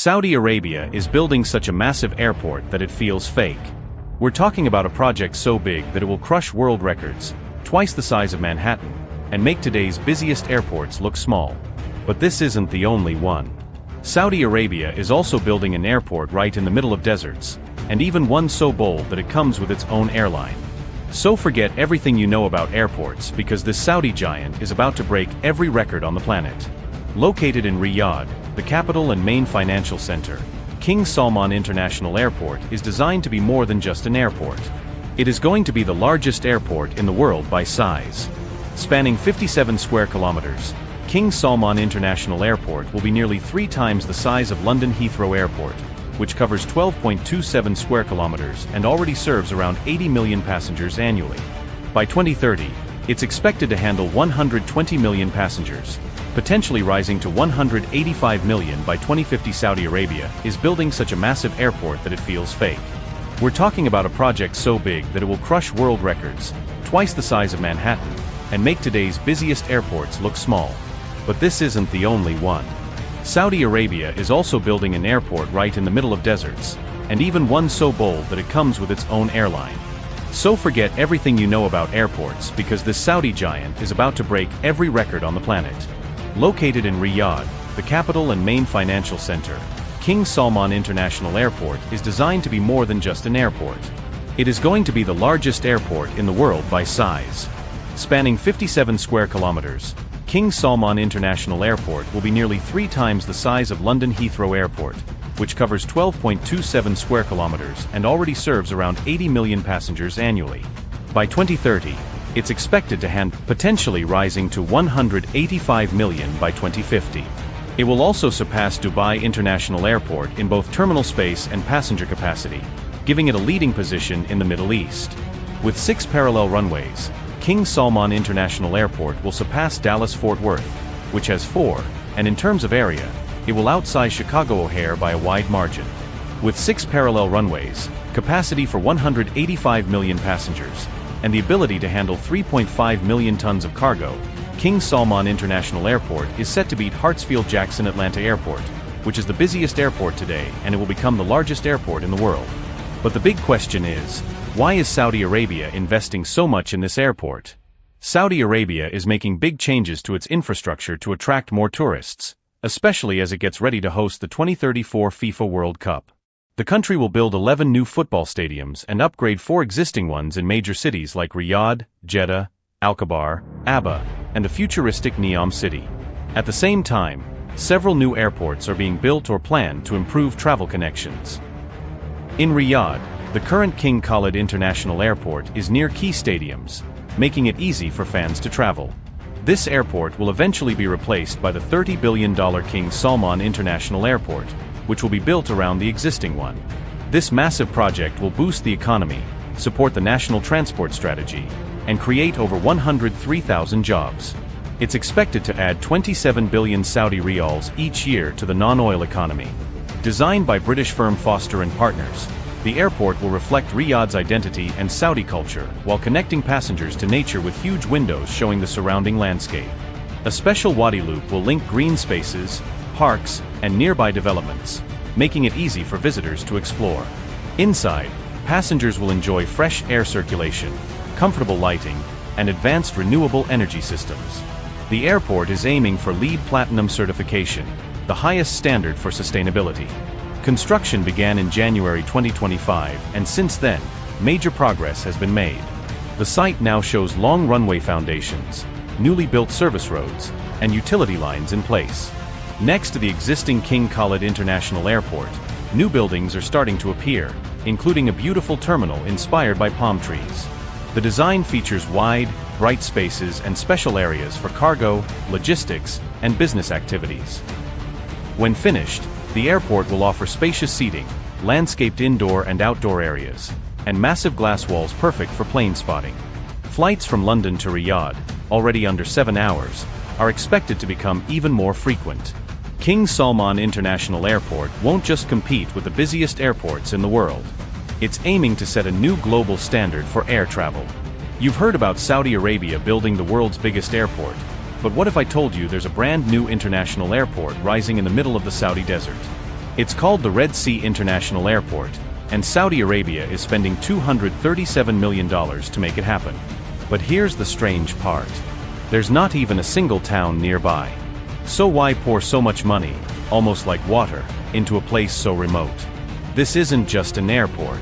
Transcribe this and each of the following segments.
Saudi Arabia is building such a massive airport that it feels fake. We're talking about a project so big that it will crush world records, twice the size of Manhattan, and make today's busiest airports look small. But this isn't the only one. Saudi Arabia is also building an airport right in the middle of deserts, and even one so bold that it comes with its own airline. So forget everything you know about airports because this Saudi giant is about to break every record on the planet. Located in Riyadh, the capital and main financial center, King Salman International Airport is designed to be more than just an airport. It is going to be the largest airport in the world by size. Spanning 57 square kilometers, King Salman International Airport will be nearly 3 times the size of London Heathrow Airport, which covers 12.27 square kilometers and already serves around 80 million passengers annually. By 2030, it's expected to handle 120 million passengers, potentially rising to 185 million by 2050. Saudi Arabia is building such a massive airport that it feels fake. We're talking about a project so big that it will crush world records, twice the size of Manhattan, and make today's busiest airports look small. But this isn't the only one. Saudi Arabia is also building an airport right in the middle of deserts, and even one so bold that it comes with its own airline. So forget everything you know about airports because this Saudi giant is about to break every record on the planet. Located in Riyadh, the capital and main financial center, King Salman International Airport is designed to be more than just an airport. It is going to be the largest airport in the world by size. Spanning 57 square kilometers, King Salman International Airport will be nearly 3 times the size of London Heathrow Airport, which covers 12.27 square kilometers and already serves around 80 million passengers annually. By 2030, it's expected to handle, potentially rising to 185 million by 2050. It will also surpass Dubai International Airport in both terminal space and passenger capacity, giving it a leading position in the Middle East. With 6 parallel runways, King Salman International Airport will surpass Dallas-Fort Worth, which has 4, and in terms of area, it will outsize Chicago O'Hare by a wide margin. With 6 parallel runways, capacity for 185 million passengers, and the ability to handle 3.5 million tons of cargo, King Salman International Airport is set to beat Hartsfield-Jackson Atlanta Airport, which is the busiest airport today, and it will become the largest airport in the world. But the big question is, why is Saudi Arabia investing so much in this airport? Saudi Arabia is making big changes to its infrastructure to attract more tourists, especially as it gets ready to host the 2034 FIFA World Cup. The country will build 11 new football stadiums and upgrade 4 existing ones in major cities like Riyadh, Jeddah, Al-Khabar, Aba, and the futuristic Neom City. At the same time, several new airports are being built or planned to improve travel connections. In Riyadh, the current King Khalid International Airport is near key stadiums, making it easy for fans to travel. This airport will eventually be replaced by the $30 billion King Salman International Airport, which will be built around the existing one. This massive project will boost the economy, support the national transport strategy, and create over 103,000 jobs. It's expected to add 27 billion Saudi riyals each year to the non-oil economy. Designed by British firm Foster & Partners, the airport will reflect Riyadh's identity and Saudi culture while connecting passengers to nature with huge windows showing the surrounding landscape. A special Wadi Loop will link green spaces, parks, and nearby developments, making it easy for visitors to explore. Inside, passengers will enjoy fresh air circulation, comfortable lighting, and advanced renewable energy systems. The airport is aiming for LEED Platinum certification, the highest standard for sustainability. Construction began in January 2025, and since then, major progress has been made. The site now shows long runway foundations, newly built service roads, and utility lines in place. Next to the existing King Khalid International Airport, new buildings are starting to appear, including a beautiful terminal inspired by palm trees. The design features wide, bright spaces and special areas for cargo, logistics, and business activities. When finished, the airport will offer spacious seating, landscaped indoor and outdoor areas, and massive glass walls perfect for plane spotting. Flights from London to Riyadh, already under 7 hours, are expected to become even more frequent. King Salman International Airport won't just compete with the busiest airports in the world. It's aiming to set a new global standard for air travel. You've heard about Saudi Arabia building the world's biggest airport, but what if I told you there's a brand new international airport rising in the middle of the Saudi desert? It's called the Red Sea International Airport, and Saudi Arabia is spending $237 million to make it happen. But here's the strange part. There's not even a single town nearby. So why pour so much money, almost like water, into a place so remote? This isn't just an airport.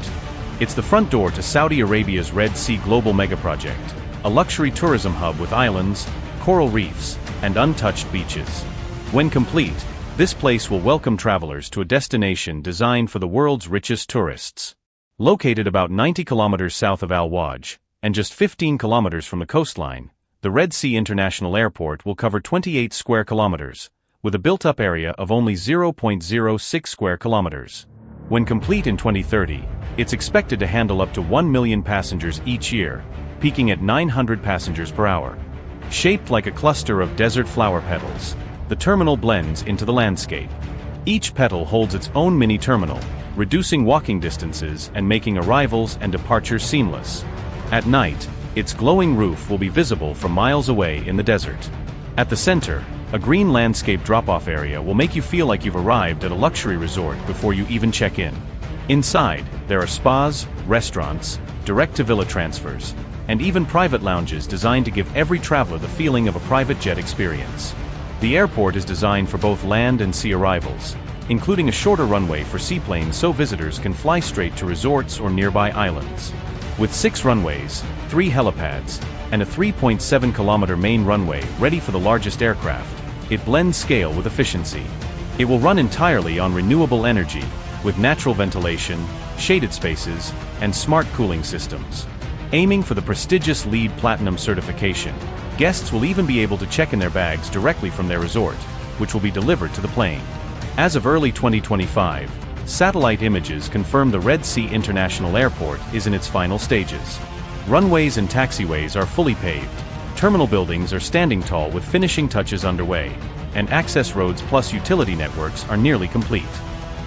It's the front door to Saudi Arabia's Red Sea Global Megaproject, a luxury tourism hub with islands, coral reefs, and untouched beaches. When complete, this place will welcome travelers to a destination designed for the world's richest tourists. Located about 90 kilometers south of Al Waj, and just 15 kilometers from the coastline, the Red Sea International Airport will cover 28 square kilometers, with a built-up area of only 0.06 square kilometers. When complete in 2030, it's expected to handle up to 1 million passengers each year, peaking at 900 passengers per hour. Shaped like a cluster of desert flower petals, the terminal blends into the landscape. Each petal holds its own mini terminal, reducing walking distances and making arrivals and departures seamless. At night, its glowing roof will be visible from miles away in the desert. At the center, a green landscape drop-off area will make you feel like you've arrived at a luxury resort before you even check in. Inside, there are spas, restaurants, direct-to-villa transfers, and even private lounges designed to give every traveler the feeling of a private jet experience. The airport is designed for both land and sea arrivals, including a shorter runway for seaplanes so visitors can fly straight to resorts or nearby islands. With 6 runways, 3 helipads, and a 3.7-kilometer main runway ready for the largest aircraft, it blends scale with efficiency. It will run entirely on renewable energy, with natural ventilation, shaded spaces, and smart cooling systems. Aiming for the prestigious LEED Platinum certification, guests will even be able to check in their bags directly from their resort, which will be delivered to the plane. As of early 2025, satellite images confirm the Red Sea International Airport is in its final stages. Runways and taxiways are fully paved, terminal buildings are standing tall with finishing touches underway, and access roads plus utility networks are nearly complete.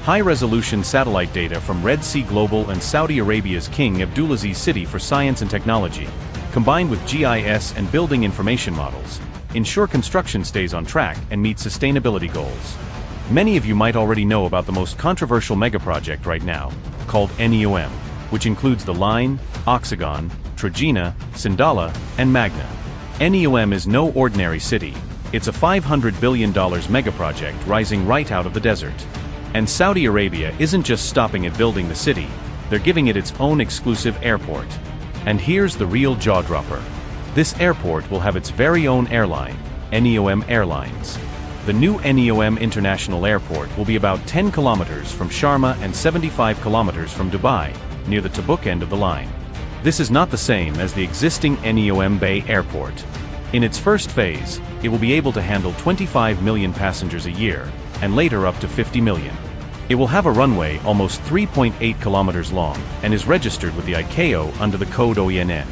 High-resolution satellite data from Red Sea Global and Saudi Arabia's King Abdulaziz City for Science and Technology, combined with GIS and building information models, ensure construction stays on track and meets sustainability goals. Many of you might already know about the most controversial megaproject right now, called NEOM, which includes the Line, Oxagon, Trojena, Sindala, and Magna. NEOM is no ordinary city. It's a $500 billion megaproject rising right out of the desert. And Saudi Arabia isn't just stopping at building the city, they're giving it its own exclusive airport. And here's the real jaw-dropper. This airport will have its very own airline, NEOM Airlines. The new NEOM International Airport will be about 10 kilometers from Sharma and 75 kilometers from Dubai, near the Tabuk end of the line. This is not the same as the existing NEOM Bay Airport. In its first phase, it will be able to handle 25 million passengers a year, and later up to 50 million. It will have a runway almost 3.8 kilometers long and is registered with the ICAO under the code OENN.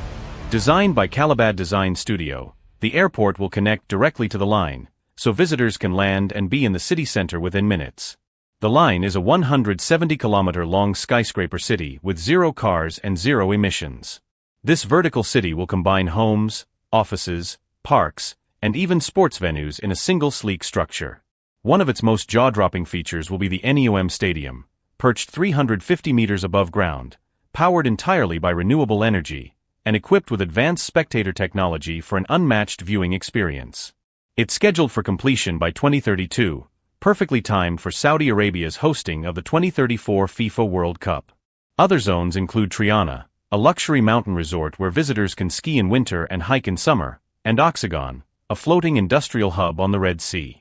Designed by Calabad Design Studio, the airport will connect directly to the line, so visitors can land and be in the city center within minutes. The line is a 170-kilometer-long skyscraper city with 0 cars and 0 emissions. This vertical city will combine homes, offices, parks, and even sports venues in a single sleek structure. One of its most jaw-dropping features will be the NEOM Stadium, perched 350 meters above ground, powered entirely by renewable energy, and equipped with advanced spectator technology for an unmatched viewing experience. It's scheduled for completion by 2032, perfectly timed for Saudi Arabia's hosting of the 2034 FIFA World Cup. Other zones include Triana, a luxury mountain resort where visitors can ski in winter and hike in summer, and Oxagon, a floating industrial hub on the Red Sea.